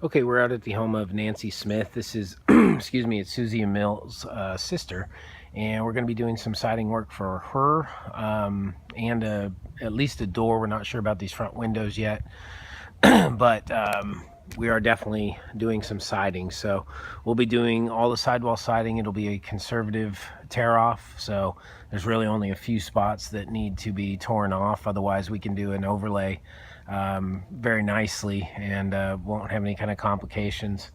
Okay, we're out at the home of Nancy Smith. This is, excuse me, it's Susie and Mill's sister, and we're going to be doing some siding work for her and at least a door. We're not sure about these front windows yet, but we are definitely doing some siding. So we'll be doing all the sidewall siding. It'll be a conservative tear off, so there's really only a few spots that need to be torn off. Otherwise, we can do an overlay very nicely and won't have any kind of complications.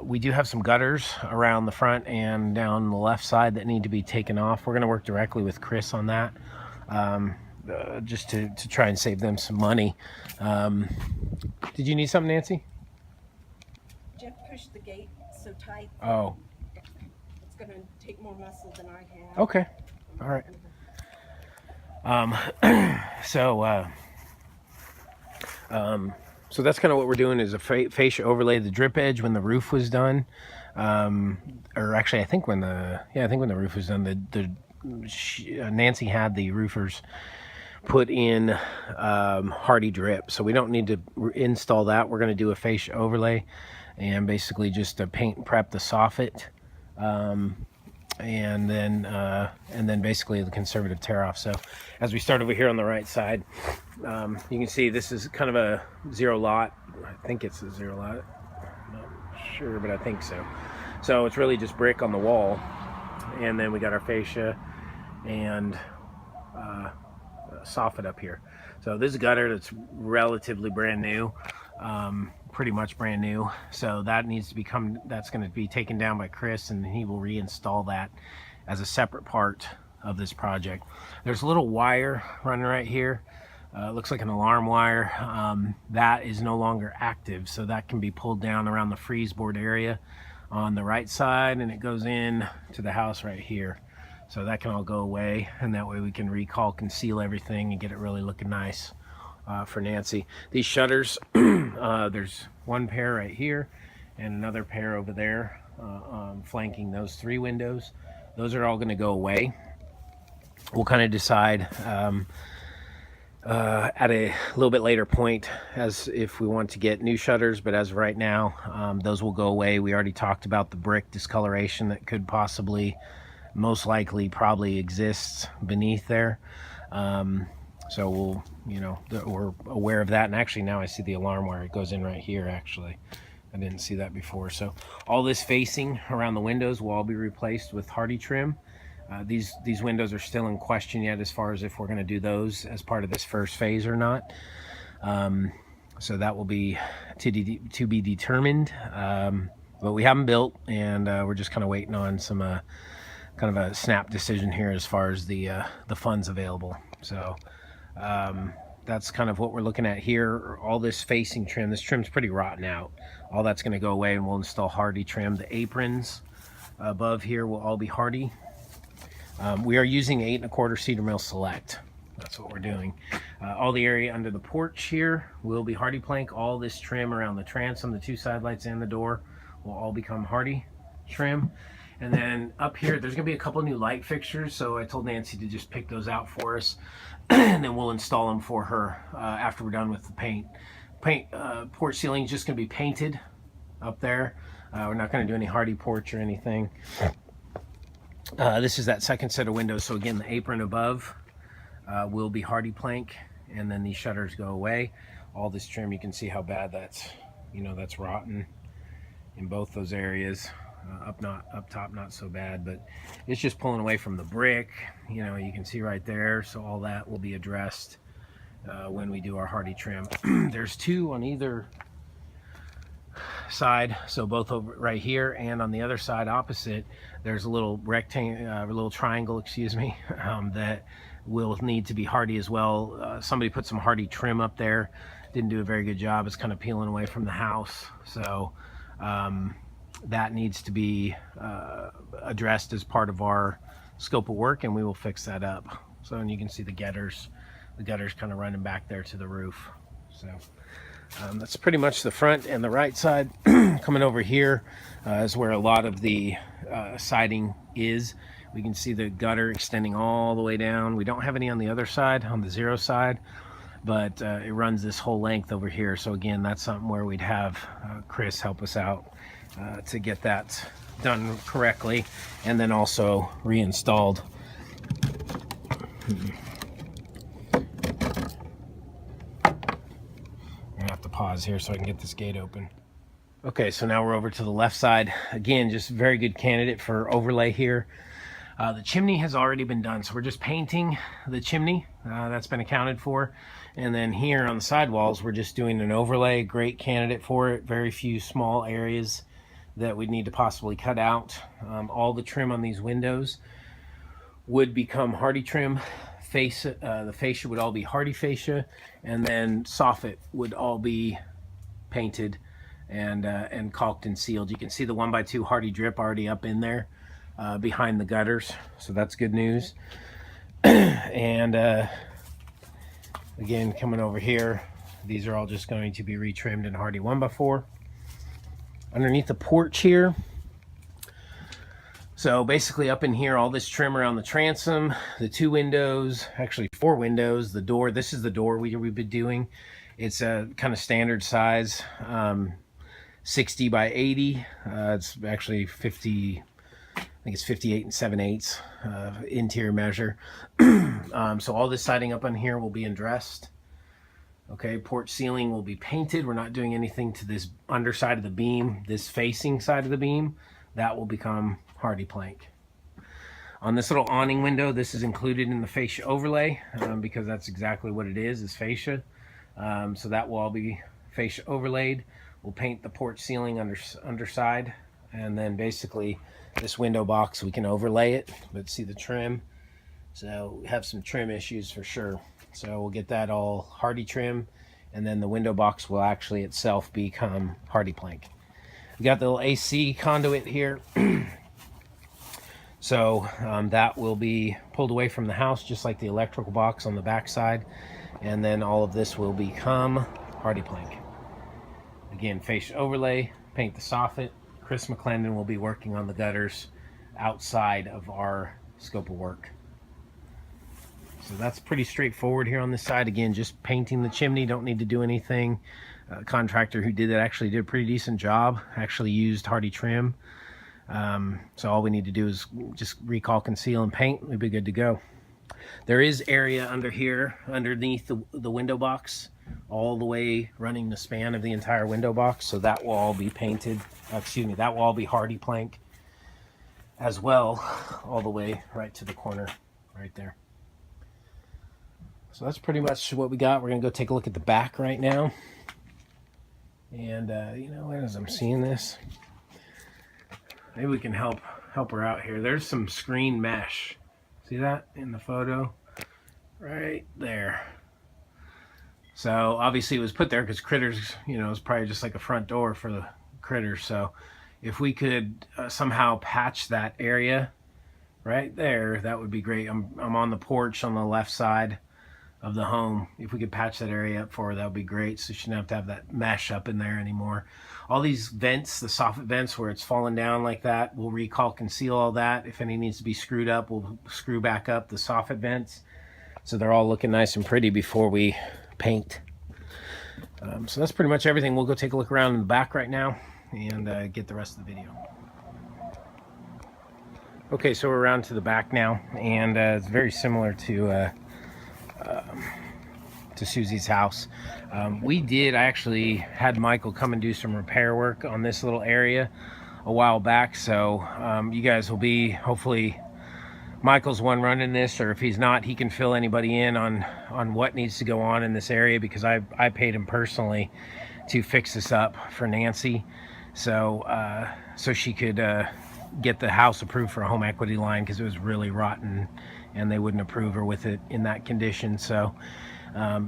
We do have some gutters around the front and down the left side that need to be taken off. We're going to work directly with Chris on that, just to try and save them some money. Did you need something, Nancy? Jeff pushed the gate so tight. Oh. It's going to take more muscle than I have. Okay. All right. So that's kind of what we're doing, is a fascia overlay the drip edge when the roof was done. Or actually, I think when the roof was done, Nancy had the roofers put in Hardie drip, so we don't need to install that. We're going to do a fascia overlay and basically just paint prep the soffit. And then basically the conservative tear off. So as we start over here on the right side, you can see this is kind of a zero lot. I think it's a zero lot. I'm not sure, but I think so. So it's really just brick on the wall, and then we got our fascia and soffit up here. So this is a gutter that's relatively brand new. Pretty much brand new, so that needs to that's going to be taken down by Chris, and he will reinstall that as a separate part of this project. There's a little wire running right here. It looks like an alarm wire. That is no longer active, so that can be pulled down around the freeze board area on the right side, and it goes in to the house right here. So that can all go away, and that way we can conceal everything and get it really looking nice. For Nancy. These shutters, there's one pair right here and another pair over there flanking those three windows. Those are all going to go away. We'll kind of decide at a little bit later point as if we want to get new shutters, but as of right now, those will go away. We already talked about the brick discoloration that could possibly, most likely, probably exists beneath there. So we'll, we're aware of that. And actually now I see the alarm wire. It goes in right here, actually. I didn't see that before. So all this facing around the windows will all be replaced with Hardie trim. These windows are still in question yet as far as if we're going to do those as part of this first phase or not. So that will be to be determined. But we haven't built, and we're just kind of waiting on some kind of a snap decision here as far as the funds available. So that's kind of what we're looking at here. All this facing trim, this trim's pretty rotten out. All that's going to go away, and we'll install Hardie trim. The aprons above here will all be Hardie. We are using 8 1/4 cedar mill select. That's what we're doing. All the area under the porch here will be Hardie plank. All this trim around the transom, the 2 side lights, and the door will all become Hardie trim. And then up here, there's going to be a couple new light fixtures, so I told Nancy to just pick those out for us, and then we'll install them for her after we're done with the paint. Porch ceiling is just going to be painted up there. We're not going to do any Hardie porch or anything. This is that second set of windows, so again, the apron above will be Hardie plank, and then these shutters go away. All this trim, you can see how bad that's rotten in both those areas. Up top not so bad, but it's just pulling away from the brick, you can see right there. So all that will be addressed when we do our Hardie trim. There's 2 on either side, so both over right here and on the other side opposite, there's a little rectangle, a little triangle, excuse me, that will need to be Hardie as well. Somebody put some Hardie trim up there, didn't do a very good job. It's kind of peeling away from the house, so that needs to be addressed as part of our scope of work, and we will fix that up. So, and you can see the gutters kind of running back there to the roof. So that's pretty much the front and the right side. Coming over here is where a lot of the siding is. We can see the gutter extending all the way down. We don't have any on the other side, on the 0 side. but it runs this whole length over here. So again, that's something where we'd have Chris help us out to get that done correctly, and then also reinstalled. I'm gonna have to pause here so I can get this gate open. Okay, so now we're over to the left side. Again, just very good candidate for overlay here. The chimney has already been done, so we're just painting the chimney. That's been accounted for. And then here on the sidewalls, we're just doing an overlay. Great candidate for it. Very few small areas that we'd need to possibly cut out. All the trim on these windows would become Hardie trim. The fascia would all be Hardie fascia, and then soffit would all be painted and caulked and sealed. You can see the 1x2 Hardie drip already up in there behind the gutters, so that's good news. And again, coming over here, these are all just going to be retrimmed in Hardie 1x4. Underneath the porch here, so basically up in here, all this trim around the transom, the 2 windows, actually 4 windows, the door. This is the door we've been doing. It's a kind of standard size, 60 by 80. It's actually 50, I think it's 58 7/8 interior measure. So all this siding up on here will be undressed. Okay, porch ceiling will be painted. We're not doing anything to this underside of the beam, this facing side of the beam. That will become Hardie plank. On this little awning window, this is included in the fascia overlay because that's exactly what it is fascia. So that will all be fascia overlaid. We'll paint the porch ceiling underside, and then basically this window box, we can overlay it, but see the trim. So we have some trim issues for sure. So we'll get that all Hardie trim, and then the window box will actually itself become Hardie plank. We got the little AC conduit here. So that will be pulled away from the house, just like the electrical box on the back side. And then all of this will become Hardie plank. Again, fascia overlay, paint the soffit. Chris McClendon will be working on the gutters outside of our scope of work. So that's pretty straightforward here on this side. Again, just painting the chimney, don't need to do anything. Contractor who did it actually did a pretty decent job, actually used Hardie trim. So all we need to do is just recalk and seal and paint. We'll be good to go. There is area under here, underneath the window box, all the way running the span of the entire window box. So that will all be painted, that will all be Hardie plank as well, all the way right to the corner right there. So that's pretty much what we got. We're gonna go take a look at the back right now. And you know, as I'm seeing this, maybe we can help her out here. There's some screen mesh. See that in the photo? Right there. So obviously it was put there because critters, you know, it's probably just like a front door for the critters. So if we could somehow patch that area right there, that would be great. I'm on the porch on the left side of the home. If we could patch that area up for her, that would be great. So she shouldn't have to have that mesh up in there anymore. All these vents, the soffit vents where it's fallen down like that, we'll recalk and seal all that. If any needs to be screwed up, we'll screw back up the soffit vents. So they're all looking nice and pretty before we paint. So that's pretty much everything. We'll go take a look around in the back right now and get the rest of the video. Okay, so we're around to the back now, and it's very similar to Susie's house. I actually had Michael come and do some repair work on this little area a while back, so you guys will be, hopefully Michael's one running this, or if he's not, he can fill anybody in on what needs to go on in this area, because I paid him personally to fix this up for Nancy, so she could get the house approved for a home equity line, because it was really rotten and they wouldn't approve her with it in that condition. So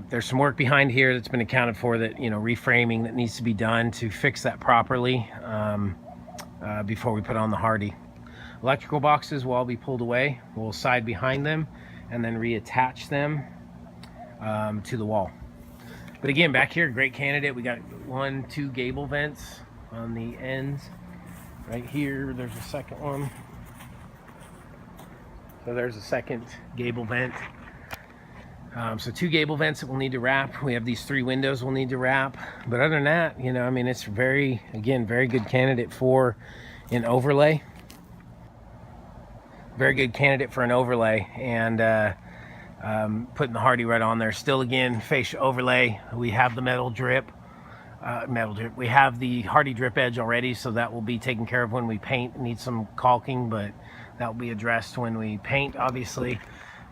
there's some work behind here that's been accounted for, that, you know, reframing that needs to be done to fix that properly before we put on the Hardie. Electrical boxes will all be pulled away. We'll side behind them and then reattach them to the wall. But again, back here, great candidate. We got 2 gable vents on the ends. Right here, there's a second one. So there's a second gable vent. So 2 gable vents that we'll need to wrap. We have these 3 windows we'll need to wrap. But other than that, you know, I mean, it's very good candidate for an overlay. Very good candidate for an overlay. And putting the Hardie right on there. Still, again, fascia overlay. We have the metal drip. We have the Hardie drip edge already, so that will be taken care of when we paint. Need some caulking, but that will be addressed when we paint, obviously.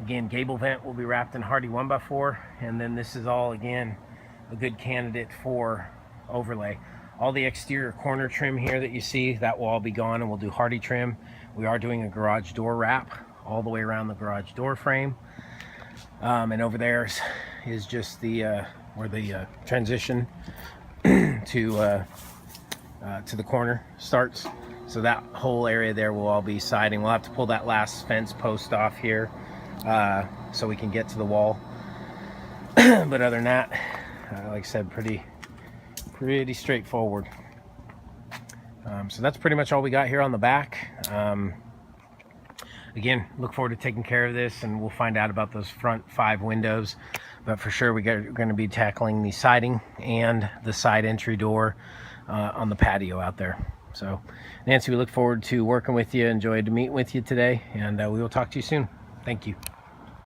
Again, gable vent will be wrapped in Hardie 1x4, and then this is all, again, a good candidate for overlay. All the exterior corner trim here that you see, that will all be gone, and we'll do Hardie trim. We are doing a garage door wrap all the way around the garage door frame. And over there is just the where the transition to the corner starts. So that whole area there will all be siding. We'll have to pull that last fence post off here so we can get to the wall. But other than that, like I said, pretty straightforward. So that's pretty much all we got here on the back. Again, look forward to taking care of this, and we'll find out about those front 5 windows. But for sure, we're going to be tackling the siding and the side entry door on the patio out there. So, Nancy, we look forward to working with you. Enjoyed meeting with you today, and we will talk to you soon. Thank you.